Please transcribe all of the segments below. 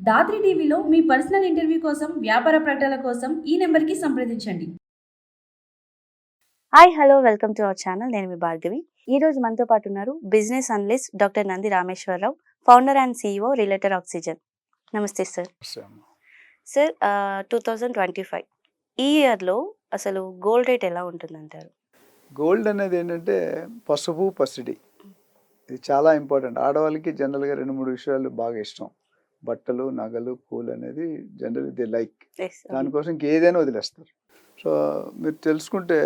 దాత్రి టీవీలో మీ personal interview కోసం, వ్యాపార ప్రకటనల కోసం ఈ నెంబర్కి సంప్రదించండి. Hi hello welcome to our channel. నేను మీ భార్గవి. ఈ రోజు మనతో పాటు ఉన్నారు business analyst doctor Nandi Rameshwar Rao, founder and CEO relator oxygen. నమస్తే సార్. సార్ 2025 ఈ ఇయర్లో అసలు గోల్డ్ రేట్ ఎలా ఉంటుందంటారు? గోల్డ్ అనేది ఏంటంటే పసుపు పసిడి, ఇది చాలా ఇంపార్టెంట్. ఆడవాళ్ళకి జనరల్గా 2-3 విషయాలు బాగా ఇష్టం. బట్టలు, నగలు, పూలు అనేది జనరల్ ది లైక్. దానికోసం ఇంకేదైనా వదిలేస్తారు. సో మీరు తెలుసుకుంటే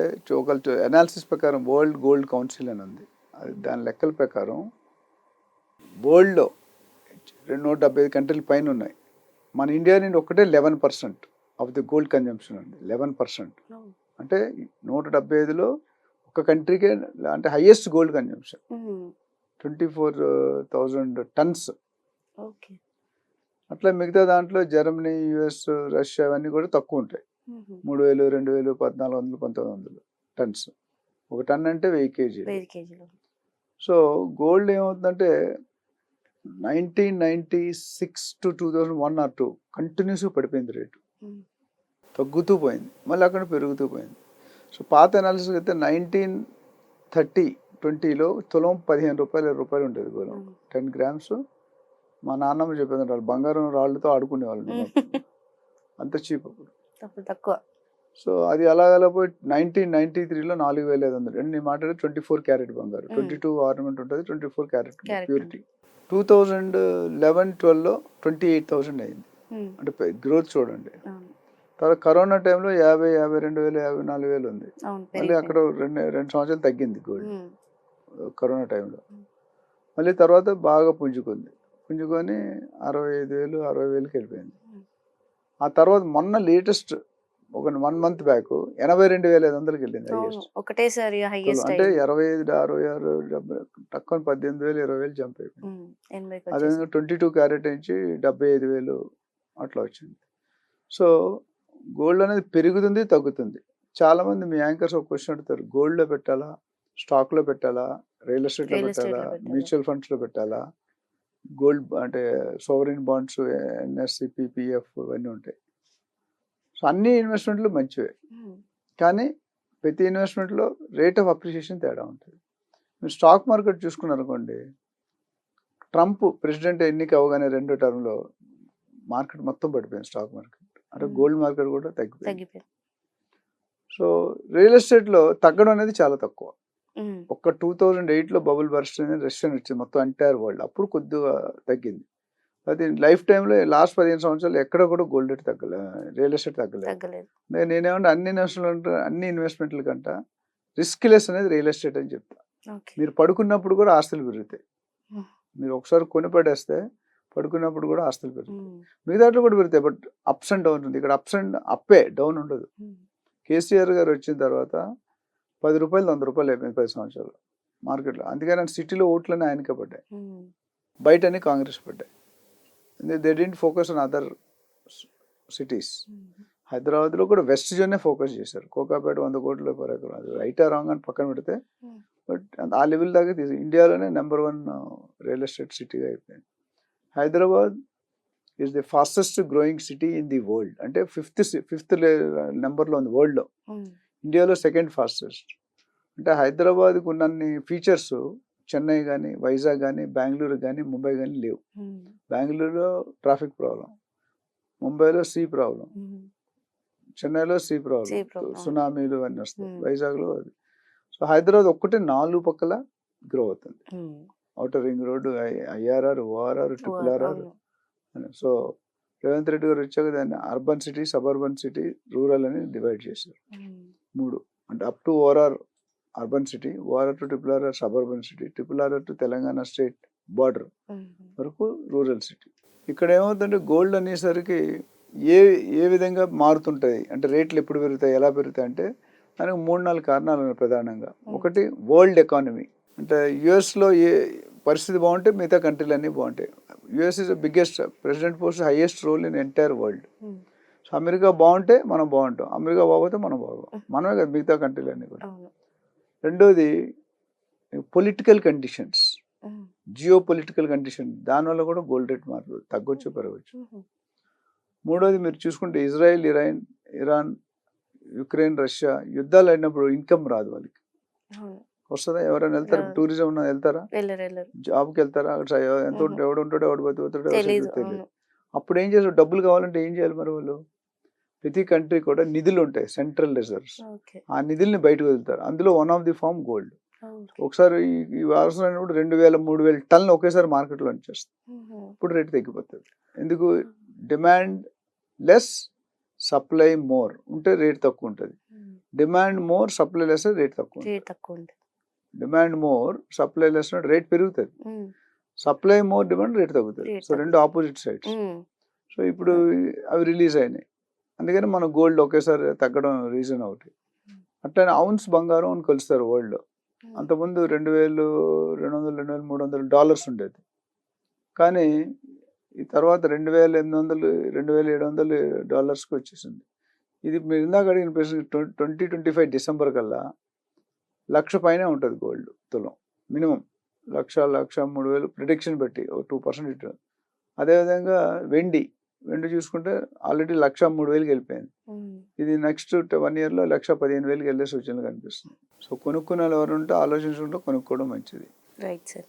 ఒక అనాలిసిస్ ప్రకారం వరల్డ్ గోల్డ్ కౌన్సిల్ అని ఉంది. అది దాని లెక్కల ప్రకారం వరల్డ్లో 275 కంట్రీల పైన ఉన్నాయి. మన ఇండియా నుండి ఒకటే 11% ఆఫ్ ది గోల్డ్ కన్జంప్షన్ ఉంది. 11% అంటే 175లో ఒక కంట్రీకే అంటే హైయెస్ట్ గోల్డ్ కన్జంప్షన్ 24,000 టన్స్. అట్లా మిగతా దాంట్లో జర్మనీ, US, రష్యా అవన్నీ కూడా తక్కువ ఉంటాయి. 3,000, 2,000, 1,400, 1,900 టన్స్. ఒక టన్ అంటే 1000 కేజీలు. సో గోల్డ్ ఏమవుతుందంటే 1996 to 2001 or 2 కంటిన్యూస్గా పడిపోయింది రేటు, తగ్గుతూ పోయింది, మళ్ళీ అక్కడ పెరుగుతూ పోయింది. సో పాత అనాలిసిస్ అయితే 1930-20లో తులం 15 రూపాయలు, 20 రూపాయలు ఉండేది గోళం. 10 grams. మా నాన్నమ్మ చెప్పేది వాళ్ళు బంగారం రాళ్ళతో ఆడుకునేవాళ్ళు. అంత చీప్ అప్పుడు, తక్కువ. సో అది అలాగలా పోయి 1993లో 4,500. అండ్ నేను మాట్లాడే 24 క్యారెట్ బంగారు. 22 ఆర్నమెంట్ ఉంటుంది, 24 క్యారెట్ ప్యూరిటీ. 2011-12లో 28,000 అయింది. అంటే గ్రోత్ చూడండి. తర్వాత కరోనా టైంలో 50,000, 52,000, 54,000 ఉంది. మళ్ళీ అక్కడ 2 సంవత్సరాలు తగ్గింది గోల్డ్ కరోనా టైంలో. మళ్ళీ తర్వాత బాగా పుంజుకొని 65,000, 60,000కి వెళ్ళిపోయింది. ఆ తర్వాత మొన్న లేటెస్ట్ ఒక 1 month బ్యాక్ 82,500కి వెళ్ళింది హైయెస్ట్. ఒకటేసారి హైయెస్ట్ అంటే 25, 66, 70 తక్కువ 18,000, 20,000 జంప్ అయిపోయింది. అదే 22 క్యారెట్ నుంచి 75,000 అట్లా వచ్చింది. సో గోల్డ్ అనేది పెరుగుతుంది, తగ్గుతుంది. చాలామంది మీ యాంకర్స్ ఒక క్వశ్చన్ అడుగుతారు, గోల్డ్లో పెట్టాలా, స్టాక్లో పెట్టాలా, రియల్ ఎస్టేట్లో పెట్టాలా, మ్యూచువల్ ఫండ్స్లో పెట్టాలా, గోల్డ్ అంటే సోవరిన్ బాండ్స్, NSE, PPF ఇవన్నీ ఉంటాయి. సో అన్ని ఇన్వెస్ట్మెంట్లు మంచివే, కానీ ప్రతి ఇన్వెస్ట్మెంట్లో రేట్ ఆఫ్ అప్రిషియేషన్ తేడా ఉంటుంది. మీరు స్టాక్ మార్కెట్ చూసుకున్నారనుకోండి, ట్రంప్ ప్రెసిడెంట్ ఎన్నిక అవగానే 2వ టర్మ్లో మార్కెట్ మొత్తం పడిపోయింది, స్టాక్ మార్కెట్. అంటే గోల్డ్ మార్కెట్ కూడా తగ్గిపోయింది. సో రియల్ ఎస్టేట్లో తగ్గడం అనేది చాలా తక్కువ. ఒక్క 2008లో బబుల్ బర్స్ట్ అనేది రష్యన్ వచ్చింది మొత్తం ఎంటైర్ వరల్డ్, అప్పుడు కొద్దిగా తగ్గింది. అది లైఫ్ టైంలో లాస్ట్ 15 సంవత్సరాలు ఎక్కడ కూడా గోల్డ్ రేట్ తగ్గలేదు, రియల్ ఎస్టేట్ తగ్గలేదు. నేనేమంటే అన్ని ఇన్వెస్ట్మెంట్ల కంట రిస్క్ లెస్ అనేది రియల్ ఎస్టేట్ అని చెప్తా. మీరు పడుకున్నప్పుడు కూడా ఆస్తులు పెరుగుతాయి. మీరు ఒకసారి కొని పడేస్తే పడుకున్నప్పుడు కూడా ఆస్తులు పెరుగుతాయి. మిగతాట్లో కూడా పెరుగుతాయి, బట్ అప్స్ అండ్ డౌన్ ఉంది. ఇక్కడ అప్పే, డౌన్ ఉండదు. కేసీఆర్ గారు వచ్చిన తర్వాత 10 రూపాయలు 100 రూపాయలు అయిపోయింది 10 సంవత్సరాలు మార్కెట్లో. అందుకని సిటీలో ఓట్లన్నీ ఆయనకే పడ్డాయి, బయట అన్ని కాంగ్రెస్ పడ్డాయి. They didn't focus on other cities. హైదరాబాద్లో కూడా వెస్ట్ జోనే ఫోకస్ చేశారు. కోకాపేట 100 కోట్ల వరకు, అది రైట్ ఆ రాంగ్ అని పక్కన పెడితే, బట్ ఆ లెవెల్ దాకా ఇండియాలోనే నెంబర్ 1 రియల్ ఎస్టేట్ సిటీగా అయిపోయింది. Hyderabad is the fastest growing city in the world. అంటే ఫిఫ్త్ నెంబర్లో ఉంది వరల్డ్లో. ఇండియాలో 2nd ఫాస్టెస్ట్. అంటే హైదరాబాద్కు ఉన్నన్ని ఫీచర్స్ చెన్నై కానీ, వైజాగ్ కానీ, బెంగళూరు కానీ, ముంబై కానీ లేవు. బెంగళూరులో ట్రాఫిక్ ప్రాబ్లం, ముంబైలో సీ ప్రాబ్లం, చెన్నైలో సీ ప్రాబ్లం, సునామీలు అన్నీ వస్తాయి, వైజాగ్లో అది. సో హైదరాబాద్ ఒక్కటే 4 పక్కల గ్రో అవుతుంది. Outer ring road, IRR, ORR, RRR. So Revanth Reddy గారు వచ్చాక దాన్ని urban city, suburban city, rural అని డివైడ్ చేశారు. 3 అంటే up to ORR urban city, ORR to RRR suburban city, RRR to Telangana state border వరకు రూరల్ సిటీ. ఇక్కడ ఏమవుతుందంటే గోల్డ్ అనేసరికి ఏ విధంగా మారుతుంటాయి అంటే రేట్లు ఎప్పుడు పెరుగుతాయి, ఎలా పెరుగుతాయి అంటే దానికి 3-4 కారణాలు ఉన్నాయి ప్రధానంగా. ఒకటి వరల్డ్ ఎకానమీ. అంటే యుఎస్లో ఏ పరిస్థితి బాగుంటే మిగతా కంట్రీలు అన్నీ బాగుంటాయి. US is the biggest, president post highest role in entire world. So America బాగుంటే మనం బాగుంటాం, అమెరికా బాగోతే మనం బాగోం, మనమే కదా మిగతా కంట్రీలు అన్నీ కూడా. రెండోది political conditions. Geo political condition, దానివల్ల కూడా గోల్డ్ రేట్ మారదు, తగ్గొచ్చు పెరగచ్చు. మూడోది మీరు చూసుకుంటే ఇజ్రాయెల్, ఇరాన్, యుక్రెయిన్, రష్యా యుద్ధాలు అయినప్పుడు ఇన్కమ్ రాదు వాళ్ళకి. వస్తుందా? ఎవరైనా వెళ్తారు? టూరిజం ఉన్న వెళ్తారా? జాబ్కి వెళ్తారా? అక్కడ ఎంత ఎవడు ఉంటాడో ఎవడు పోతాడో తెలియదు. అప్పుడు ఏం చేస్తారు? డబ్బులు కావాలంటే ఏం చేయాలి మరి వాళ్ళు? ప్రతి కంట్రీ కూడా నిధులు ఉంటాయి, సెంట్రల్ రిజర్వ్స్. ఆ నిధుల్ని బయటకు వదులుతారు. అందులో one of the form gold. ఒకసారి ఈ అవసరం అయినప్పుడు 2000-3000 టన్నులు ఒకేసారి మార్కెట్లో వచ్చేస్తుంది. ఇప్పుడు రేటు తగ్గిపోతుంది. ఎందుకు? డిమాండ్ లెస్, సప్లై మోర్ ఉంటే రేట్ తక్కువ ఉంటుంది. Demand more, supply less, rate తక్కువ. Demand more, supply less rate పెరుగుతుంది. సప్లై మోర్, డిమాండ్, రేట్ తగ్గుతుంది. సో రెండు ఆపోజిట్ సైడ్స్. సో ఇప్పుడు అవి రిలీజ్ అయినాయి, అందుకని మన గోల్డ్ ఒకేసారి తగ్గడం రీజన్ ఒకటి. అట్లనే ఔన్స్ బంగారం అని కొలుస్తారు వరల్డ్లో. అంతకుముందు $2,200-2,300 ఉండేది. కానీ ఈ తర్వాత $2,800-2,700 వచ్చేసింది. ఇది మీరు ఇందాక అడిగిన ప్రశ్న 2025 డిసెంబర్ కల్లా 1,00,000 పైనే ఉంటుంది గోల్డ్ తులం మినిమం. 1,00,000-1,03,000 ప్రిడిక్షన్ బట్టి 2% ఇటు. అదేవిధంగా వెండి చూసుకుంటే ఆల్రెడీ 1,03,000 వెళ్ళిపోయింది. ఇది నెక్స్ట్ 1 yearలో 1,15,000 వెళ్ళే సూచనలు కనిపిస్తుంది. సో కొనుక్కునే వాళ్ళు ఎవరు ఉంటే ఆలోచించుకుంటే కొనుక్కోవడం మంచిది. Right sir.